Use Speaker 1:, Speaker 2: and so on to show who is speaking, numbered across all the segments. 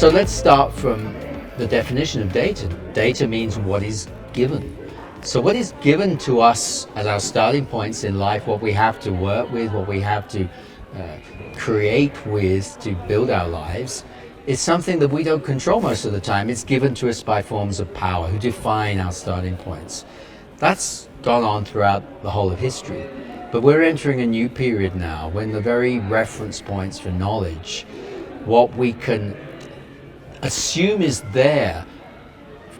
Speaker 1: So let's start from the definition of data. Data means what is given. So what is given to us as our starting points in life, what we have to work with, what we have to create with to build our lives, is something that we don't control most of the time. It's given to us by forms of power who define our starting points. That's gone on throughout the whole of history. But we're entering a new period now when the very reference points for knowledge, what we can assume is there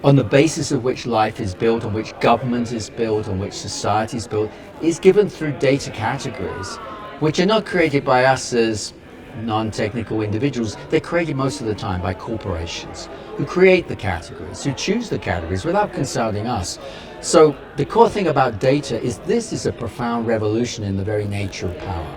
Speaker 1: on the basis of which life is built, on which government is built, on which society is built, is given through data categories, which are not created by us as non-technical individuals. They're created most of the time by corporations who create the categories, who choose the categories without consulting us. So the core thing about data is this is a profound revolution in the very nature of power,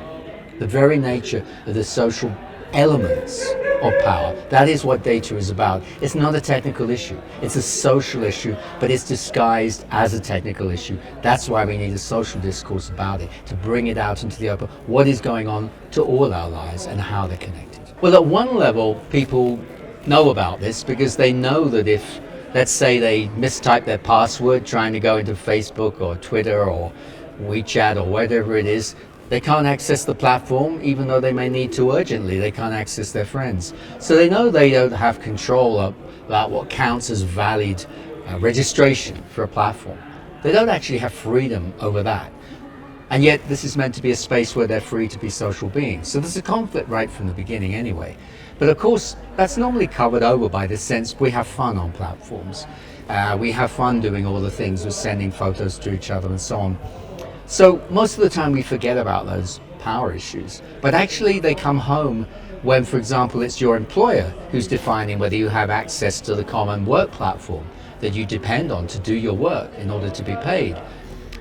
Speaker 1: the very nature of the social elements of power. That is what data is about. It's not a technical issue. It's a social issue, but it's disguised as a technical issue. That's why we need a social discourse about it, to bring it out into the open, what is going on to all our lives and how they're connected. Well, at one level, people know about this because they know that if, let's say, they mistype their password trying to go into Facebook or Twitter or WeChat or whatever it is, they can't access the platform, even though they may need to urgently. They can't access their friends. So they know they don't have control about what counts as valid registration for a platform. They don't actually have freedom over that. And yet this is meant to be a space where they're free to be social beings. So there's a conflict right from the beginning anyway. But of course, that's normally covered over by the sense we have fun on platforms. We have fun doing all the things with sending photos to each other and so on. So most of the time we forget about those power issues, but actually they come home when, for example, it's your employer who's defining whether you have access to the common work platform that you depend on to do your work in order to be paid.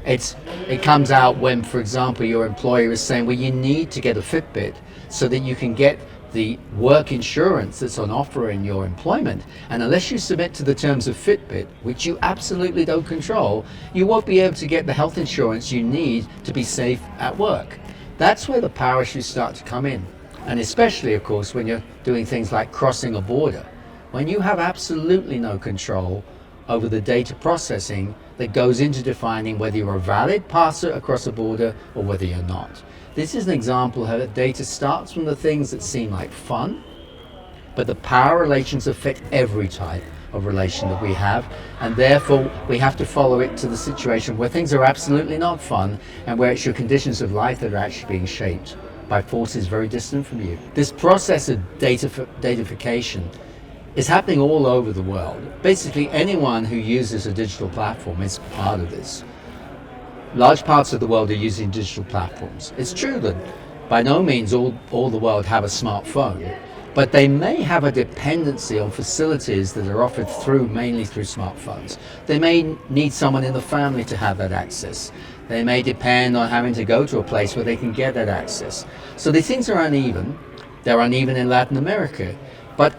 Speaker 1: It comes out when, for example, your employer is saying, well, you need to get a Fitbit so that you can get the work insurance that's on offer in your employment, and unless you submit to the terms of Fitbit, which you absolutely don't control, you won't be able to get the health insurance you need to be safe at work. That's where the power issues start to come in, and especially, of course, when you're doing things like crossing a border, when you have absolutely no control over the data processing that goes into defining whether you're a valid passer across a border or whether you're not. This is an example how data starts from the things that seem like fun, but the power relations affect every type of relation that we have, and therefore we have to follow it to the situation where things are absolutely not fun and where it's your conditions of life that are actually being shaped by forces very distant from you. This process of datafication is happening all over the world. Basically anyone who uses a digital platform is part of this. Large parts of the world are using digital platforms. It's true that by no means all the world have a smartphone, but they may have a dependency on facilities that are offered mainly through smartphones. They may need someone in the family to have that access. They may depend on having to go to a place where they can get that access. So these things are uneven. They're uneven in Latin America, but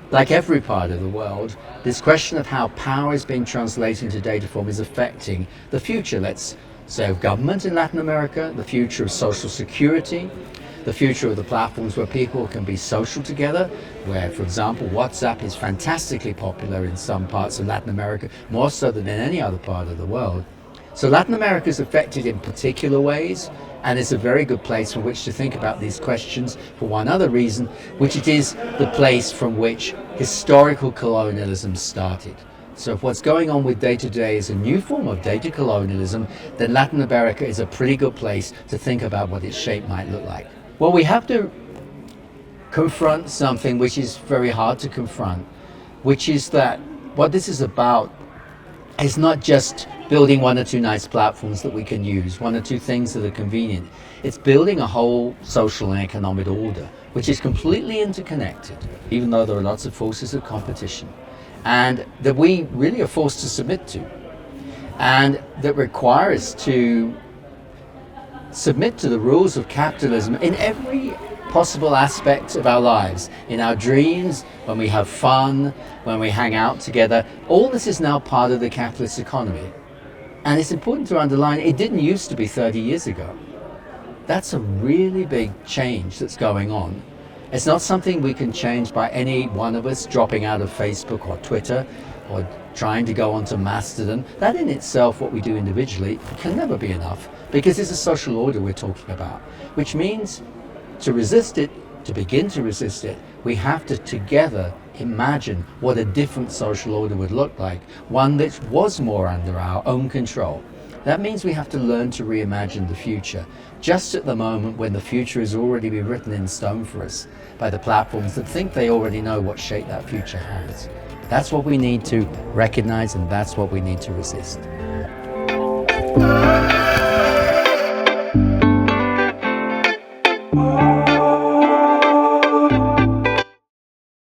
Speaker 1: like every part of the world, this question of how power is being translated into data form is affecting the future, let's say, of government in Latin America, the future of social security, the future of the platforms where people can be social together, where, for example, WhatsApp is fantastically popular in some parts of Latin America, more so than in any other part of the world. So Latin America is affected in particular ways, and it's a very good place from which to think about these questions for one other reason, which it is the place from which historical colonialism started. So if what's going on with data today is a new form of data colonialism, then Latin America is a pretty good place to think about what its shape might look like. Well, we have to confront something which is very hard to confront, which is that what this is about is not just building one or two nice platforms that we can use, one or two things that are convenient. It's building a whole social and economic order, which is completely interconnected, even though there are lots of forces of competition, and that we really are forced to submit to, and that requires to submit to the rules of capitalism in every possible aspect of our lives, in our dreams, when we have fun, when we hang out together. All this is now part of the capitalist economy. And it's important to underline, it didn't used to be 30 years ago. That's a really big change that's going on. It's not something we can change by any one of us dropping out of Facebook or Twitter or trying to go onto Mastodon. That in itself, what we do individually, can never be enough, because it's a social order we're talking about, which means to resist it, to begin to resist it, we have to together imagine what a different social order would look like, one that was more under our own control. That means we have to learn to reimagine the future, just at the moment when the future has already been written in stone for us by the platforms that think they already know what shape that future has. That's what we need to recognize, and that's what we need to resist.